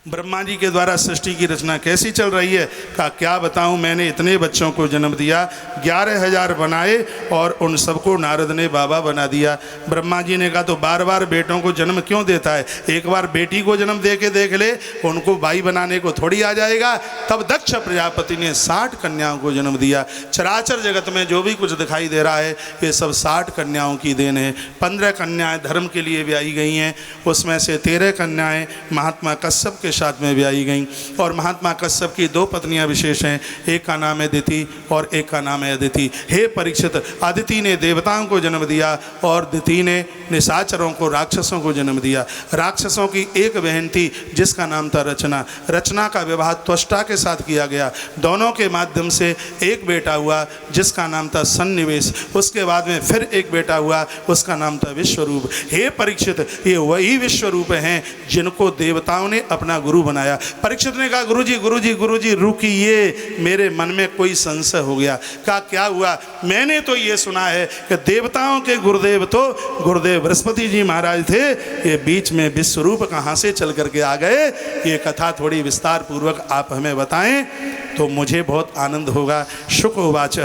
ब्रह्मा जी के द्वारा सृष्टि की रचना कैसी चल रही है? कहा क्या बताऊं, मैंने इतने बच्चों को जन्म दिया, 11,000 बनाए और उन सबको नारद ने बाबा बना दिया। ब्रह्मा जी ने कहा तो बार बार बेटों को जन्म क्यों देता है, एक बार बेटी को जन्म दे के देख ले, उनको भाई बनाने को थोड़ी आ जाएगा। तब दक्ष प्रजापति ने 60 कन्याओं को जन्म दिया। चराचर जगत में जो भी कुछ दिखाई दे रहा है ये सब 60 कन्याओं की देन है। 15 कन्याएं धर्म के लिए ब्याही गई हैं, उसमें से 13 कन्याएं महात्मा कश्यप के साथ में ब्याही गईं। और महात्मा कश्यप की 2 पत्नियां विशेष हैं, एक का नाम है दिति और एक का नाम है अदिति। हे परीक्षित, अदिति ने देवताओं को जन्म दिया और दिति ने निशाचरों को, राक्षसों को जन्म दिया। राक्षसों की एक बहन थी जिसका नाम था रचना। रचना का विवाह त्वष्टा के साथ किया गया। दोनों के माध्यम से एक बेटा हुआ जिसका नाम था सन्निवेश। उसके बाद में फिर एक बेटा हुआ, उसका नाम था विश्वरूप। हे परीक्षित, ये वही विश्वरूप हैं जिनको देवताओं ने अपना गुरु बनाया। परीक्षित ने कहा गुरुजी गुरुजी गुरुजी रुकिए, मेरे मन में कोई संशय हो गया। कहा क्या हुआ? मैंने तो ये सुना है कि देवताओं के गुरुदेव तो गुरुदेव बृहस्पति जी महाराज थे, ये बीच में विश्वरूप कहाँ से चल करके आ गए? ये कथा थोड़ी विस्तार पूर्वक आप हमें बताएं तो मुझे बहुत आनंद होगा। शुकवाच,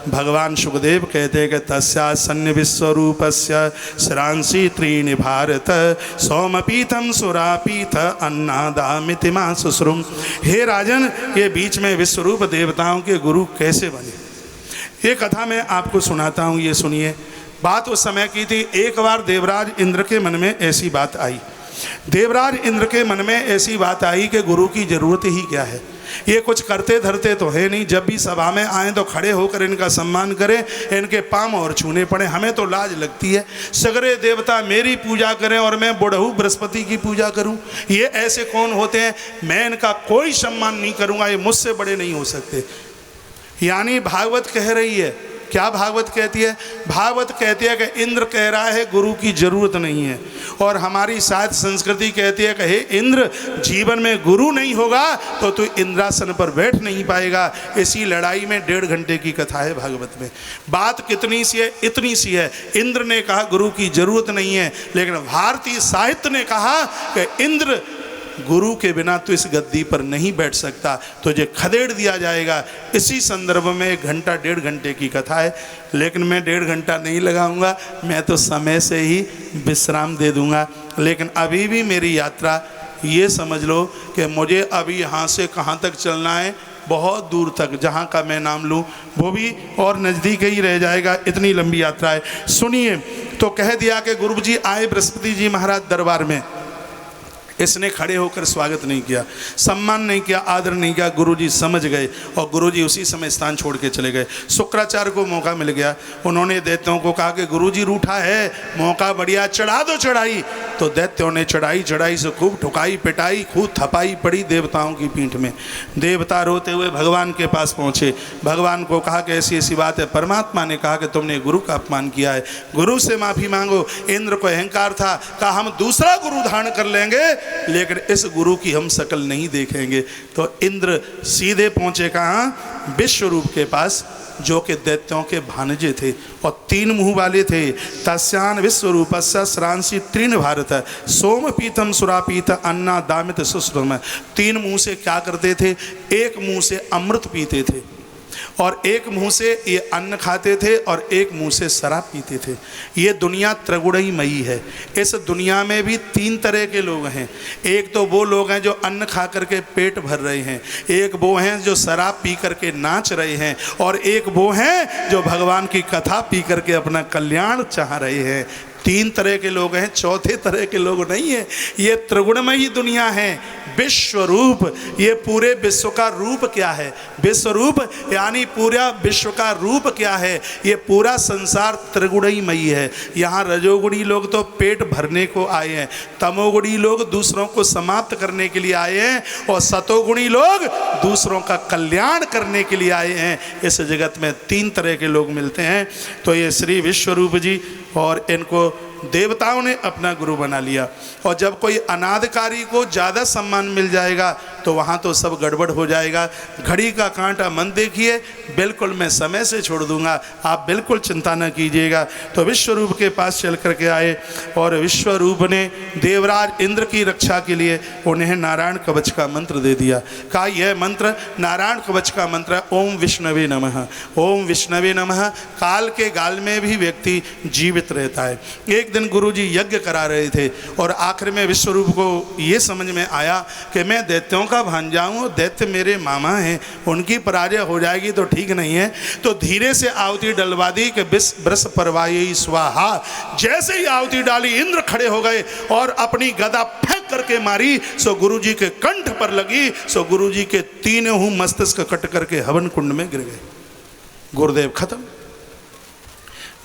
भगवान शुकदेव कहते हैं कि तस्या सन्नि विश्वरूपस्य श्रांसी त्रीणि भारत सोमपीतम सुरापीत अन्नादामिति मा सुश्रुम। हे राजन, ये बीच में विश्वरूप देवताओं के गुरु कैसे बने? ये कथा मैं आपको सुनाता हूँ, ये सुनिए। बात उस समय की थी, एक बार देवराज इंद्र के मन में ऐसी बात आई। देवराज इंद्र के मन में ऐसी बात आई कि गुरु की जरूरत ही क्या है, ये कुछ करते धरते तो है नहीं, जब भी सभा में आए तो खड़े होकर इनका सम्मान करें, इनके पांव और छूने पड़े, हमें तो लाज लगती है। सगरे देवता मेरी पूजा करें और मैं बुढ़ऊ बृहस्पति की पूजा करूं, ये ऐसे कौन होते हैं? मैं इनका कोई सम्मान नहीं करूंगा, ये मुझसे बड़े नहीं हो सकते। यानी भागवत कह रही है, क्या भागवत कहती है? भागवत कहती है कि इंद्र कह रहा है गुरु की जरूरत नहीं है, और हमारी साहित्य संस्कृति कहती है कि हे इंद्र, जीवन में गुरु नहीं होगा तो तू इंद्रासन पर बैठ नहीं पाएगा। इसी लड़ाई में 1.5 घंटे की कथा है भागवत में। बात कितनी सी है? इतनी सी है। इंद्र ने कहा गुरु की जरूरत नहीं है, लेकिन भारतीय साहित्य ने कहा कि इंद्र, गुरु के बिना तो इस गद्दी पर नहीं बैठ सकता, तुझे खदेड़ दिया जाएगा। इसी संदर्भ में 1 घंटा 1.5 घंटे की कथा है, लेकिन मैं 1.5 घंटा नहीं लगाऊंगा, मैं तो समय से ही विश्राम दे दूंगा। लेकिन अभी भी मेरी यात्रा, ये समझ लो कि मुझे अभी यहाँ से कहाँ तक चलना है, बहुत दूर तक, जहाँ का मैं नाम लूँ वो भी और नज़दीक ही रह जाएगा, इतनी लंबी यात्रा है। सुनिए, तो कह दिया कि गुरु जी आए बृहस्पति जी महाराज दरबार में। इसने खड़े होकर स्वागत नहीं किया, सम्मान नहीं किया, आदर नहीं किया। गुरुजी समझ गए और गुरुजी उसी समय स्थान छोड़ के चले गए। शुक्राचार्य को मौका मिल गया, उन्होंने दैत्यों को कहा कि गुरुजी रूठा है, मौका बढ़िया, चढ़ा दो चढ़ाई। तो दैत्यों ने चढ़ाई से खूब ठुकाई पिटाई, खूब थपाई पड़ी देवताओं की पीठ में। देवता रोते हुए भगवान के पास पहुँचे, भगवान को कहा कि ऐसी ऐसी बात है। परमात्मा ने कहा कि तुमने गुरु का अपमान किया है, गुरु से माफ़ी मांगो। इंद्र को अहंकार था, कहा हम दूसरा गुरु धारण कर लेंगे, लेकिन इस गुरु की हम शकल नहीं देखेंगे। तो इंद्र सीधे पहुंचे कहाँ? विश्वरूप के पास, जो कि दैत्यों के भानजे थे और 3 मुंह वाले थे। तस्यान विश्वरूपस्य श्रांसी त्रीण भारत सोम पीतम सुरापीत अन्ना दामित सुश्रुम। 3 मुंह से क्या करते थे? एक मुंह से अमृत पीते थे, और एक मुंह से ये अन्न खाते थे, और एक मुंह से शराब पीते थे। ये दुनिया त्रिगुणमयी है। इस दुनिया में भी 3 तरह के लोग हैं। एक तो वो लोग हैं जो अन्न खा करके पेट भर रहे हैं, एक वो हैं जो शराब पी करके नाच रहे हैं, और एक वो हैं जो भगवान की कथा पी करके अपना कल्याण चाह रहे हैं। 3 तरह के लोग हैं, चौथे तरह के लोग नहीं है। ये त्रिगुणमयी दुनिया है। विश्वरूप, ये पूरे विश्व का रूप क्या है? विश्वरूप यानी पूरा विश्व का रूप क्या है? ये पूरा संसार त्रिगुणमयी है। यहाँ रजोगुणी लोग तो पेट भरने को आए हैं, तमोगुणी लोग दूसरों को समाप्त करने के लिए आए हैं, और सतोगुणी लोग दूसरों का कल्याण करने के लिए आए हैं। इस जगत में 3 तरह के लोग मिलते हैं। तो ये श्री विश्वरूप जी, और इनको देवताओं ने अपना गुरु बना लिया। और जब कोई अनादकारी को ज़्यादा सम्मान मिल जाएगा तो वहाँ तो सब गड़बड़ हो जाएगा। घड़ी का कांटा मन देखिए, बिल्कुल मैं समय से छोड़ दूंगा, आप बिल्कुल चिंता न कीजिएगा। तो विश्वरूप के पास चल करके आए और विश्वरूप ने देवराज इंद्र की रक्षा के लिए उन्हें नारायण कवच का मंत्र दे दिया। कहा यह मंत्र नारायण कवच का मंत्र है, ओम विष्णवे नमः, ओम विष्णवे नमः। काल के गाल में भी व्यक्ति जीवित रहता है। एक दिन गुरुजी यज्ञ करा रहे थे और आखिर में विश्वरूप को ये समझ में आया कि मैं दैत्यों का भांजा हूँ, दैत्य मेरे मामा हैं, उनकी पराजय हो जाएगी तो ठीक नहीं है। तो धीरे से आहुति डलवा दी कि वृष परवाई स्वाहा। जैसे ही आहुति डाली इंद्र खड़े हो गए और अपनी गदा फेंक करके मारी, सो गुरुजी के कंठ पर लगी, सो गुरुजी के तीनों मस्तिष्क कट करके हवन कुंड में गिर गए। गुरुदेव खत्म।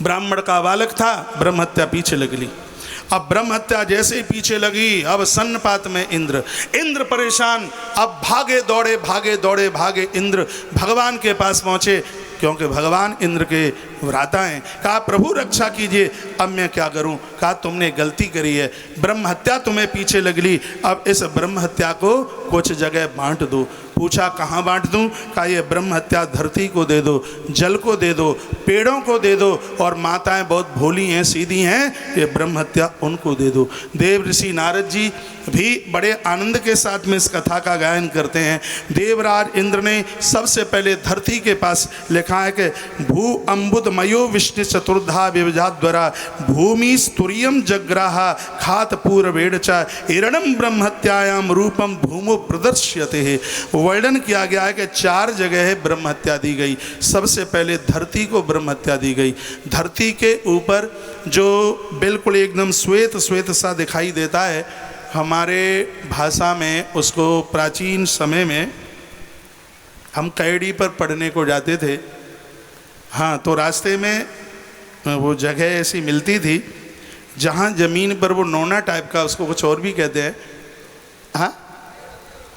ब्राह्मण का बालक था, ब्रह्म हत्या पीछे लग ली। अब ब्रह्म हत्या जैसे ही पीछे लगी, अब सन्नपात में इंद्र परेशान। अब भागे दौड़े इंद्र भगवान के पास पहुँचे, क्योंकि भगवान इंद्र के भ्राता हैं। कहा प्रभु रक्षा कीजिए, अब मैं क्या करूं? कहा तुमने गलती करी है, ब्रह्म हत्या तुम्हें पीछे लगली, अब इस ब्रह्म हत्या को कुछ जगह बांट दो। पूछा कहाँ बांट दूं? कहा ये ब्रह्म हत्या धरती को दे दो, जल को दे दो, पेड़ों को दे दो, और माताएं बहुत भोली हैं, सीधी हैं, ये ब्रह्म हत्या उनको दे दो। देव ऋषि नारद जी भी बड़े आनंद के साथ में इस कथा का गायन करते हैं। देवराज इंद्र ने सबसे पहले धरती के पास लिखा है कि भू अम्बुद मयो विष्णु चतुर्धा विभजाद्वरा भूमि स्तुरियम जग्राहा खात पूर्वेण च हिरणम ब्रह्म हत्यायाम रूपम भूमो प्रदर्श्यते है। वर्णन किया गया है कि 4 जगह ब्रह्म हत्या दी गई। सबसे पहले धरती को ब्रह्म हत्या दी गई। धरती के ऊपर जो बिल्कुल एकदम श्वेत श्वेत सा दिखाई देता है, हमारे भाषा में उसको प्राचीन समय में हम कैडी पर पढ़ने को जाते थे। हाँ, तो रास्ते में वो जगह ऐसी मिलती थी जहाँ ज़मीन पर वो नोना टाइप का, उसको कुछ और भी कहते हैं, हाँ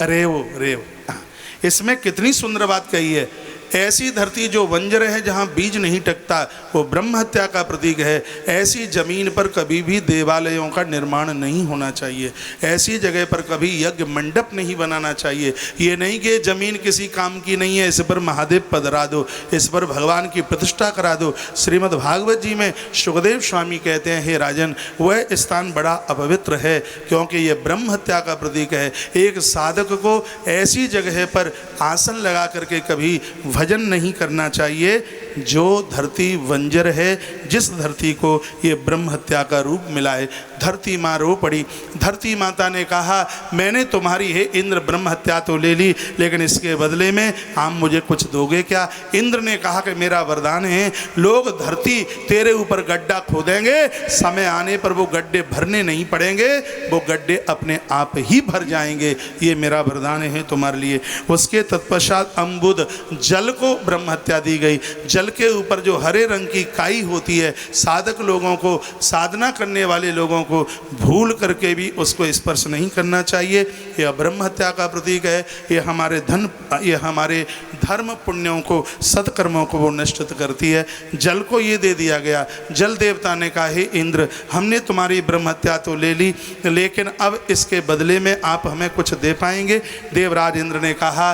रेव। हाँ, इसमें कितनी सुंदर बात कही है। ऐसी धरती जो बंजर है, जहाँ बीज नहीं टकता, वो ब्रह्म हत्या का प्रतीक है। ऐसी जमीन पर कभी भी देवालयों का निर्माण नहीं होना चाहिए। ऐसी जगह पर कभी यज्ञ मंडप नहीं बनाना चाहिए। ये नहीं कि जमीन किसी काम की नहीं है, इस पर महादेव पधरा दो, इस पर भगवान की प्रतिष्ठा करा दो। श्रीमद् भागवत जी में सुखदेव स्वामी कहते हैं, हे राजन, वह स्थान बड़ा अपवित्र है, क्योंकि ये ब्रह्म हत्या का प्रतीक है। एक साधक को ऐसी जगह पर आसन लगा करके कभी भजन नहीं करना चाहिए जो धरती वंजर है, जिस धरती को ये ब्रह्म हत्या का रूप मिला है। धरती माँ रो पड़ी। धरती माता ने कहा मैंने तुम्हारी हे इंद्र ब्रह्म हत्या तो ले ली, लेकिन इसके बदले में आप मुझे कुछ दोगे क्या? इंद्र ने कहा कि मेरा वरदान है, लोग धरती तेरे ऊपर गड्ढा खोदेंगे, समय आने पर वो गड्ढे भरने नहीं पड़ेंगे, वो गड्ढे अपने आप ही भर जाएंगे। ये मेरा वरदान है तुम्हारे लिए। उसके तत्पश्चात अम्बुद जल को ब्रह्म हत्या दी गई। जल के ऊपर जो हरे रंग की काई होती है, साधक लोगों को, साधना करने वाले लोगों को भूल करके भी उसको स्पर्श नहीं करना चाहिए। यह ब्रह्म हत्या का प्रतीक है। ये हमारे धर्म पुण्यों को, सत्कर्मों को वो नष्ट करती है। जल को ये दे दिया गया। जल देवता ने कहा हे इंद्र, हमने तुम्हारी ब्रह्म हत्या तो ले ली, लेकिन अब इसके बदले में आप हमें कुछ दे पाएंगे? देवराज इंद्र ने कहा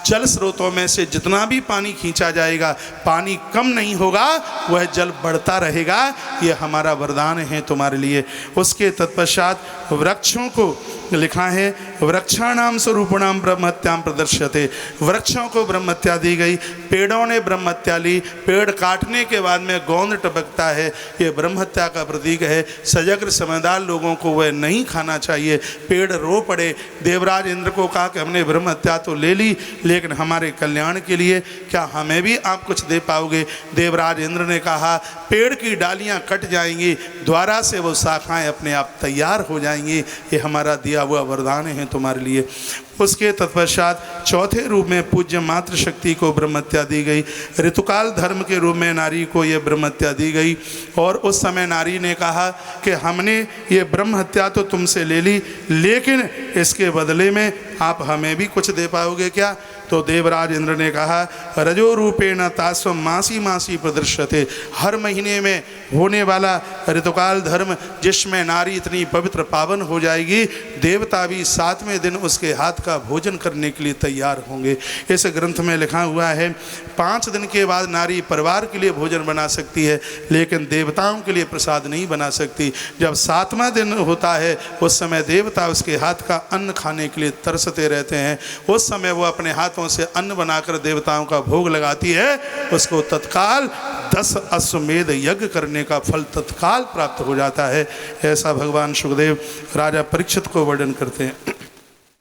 जल स्रोतों में से जितना भी पानी खींचा जाएगा, पानी कम नहीं होगा, वह जल बढ़ता रहेगा। यह हमारा वरदान है तुम्हारे लिए। उसके तत्पश्चात वृक्षों को लिखा है, वृक्षाणाम स्वरूपणाम ब्रह्म हत्याम प्रदर्श्यते। वृक्षों को ब्रह्म हत्या दी गई। पेड़ों ने ब्रह्म हत्या ली। पेड़ काटने के बाद में गोंद टपकता है, ये ब्रह्म हत्या का प्रतीक है। सजग समझदार लोगों को वह नहीं खाना चाहिए। पेड़ रो पड़े। देवराज इंद्र को कहा कि हमने ब्रह्म हत्या तो ले ली, लेकिन हमारे कल्याण के लिए क्या हमें भी आप कुछ दे पाओगे? देवराज इंद्र ने कहा पेड़ की डालियां कट जाएंगी, द्वारा से वो शाखाएं अपने आप तैयार हो जाएंगी। ये हमारा दिया हुआ वरदान है तुम्हारे लिए। उसके तत्पश्चात चौथे रूप में पूज्य मातृ शक्ति को ब्रह्म हत्या दी गई। ऋतुकाल धर्म के रूप में नारी को यह ब्रह्म हत्या दी गई। और उस समय नारी ने कहा कि हमने ये ब्रह्म हत्या तो तुमसे ले ली, लेकिन इसके बदले में आप हमें भी कुछ दे पाओगे क्या? तो देवराज इंद्र ने कहा रजो रूपेण तास्व मासी मासी प्रदर्श्यते। हर महीने में होने वाला ऋतुकाल धर्म जिसमें नारी इतनी पवित्र पावन हो जाएगी, देवता भी 7वें दिन उसके हाथ का भोजन करने के लिए तैयार होंगे। इस ग्रंथ में लिखा हुआ है 5 दिन के बाद नारी परिवार के लिए भोजन बना सकती है, लेकिन देवताओं के लिए प्रसाद नहीं बना सकती। जब 7वां दिन होता है उस समय देवता उसके हाथ का अन्न खाने के लिए तरसते रहते हैं। उस समय वो अपने हाथों से अन्न बनाकर देवताओं का भोग लगाती है, उसको तत्काल 10 अश्वमेध यज्ञ करने का फल तत्काल प्राप्त हो जाता है। ऐसा भगवान सुखदेव राजा परीक्षित को वर्णन करते हैं।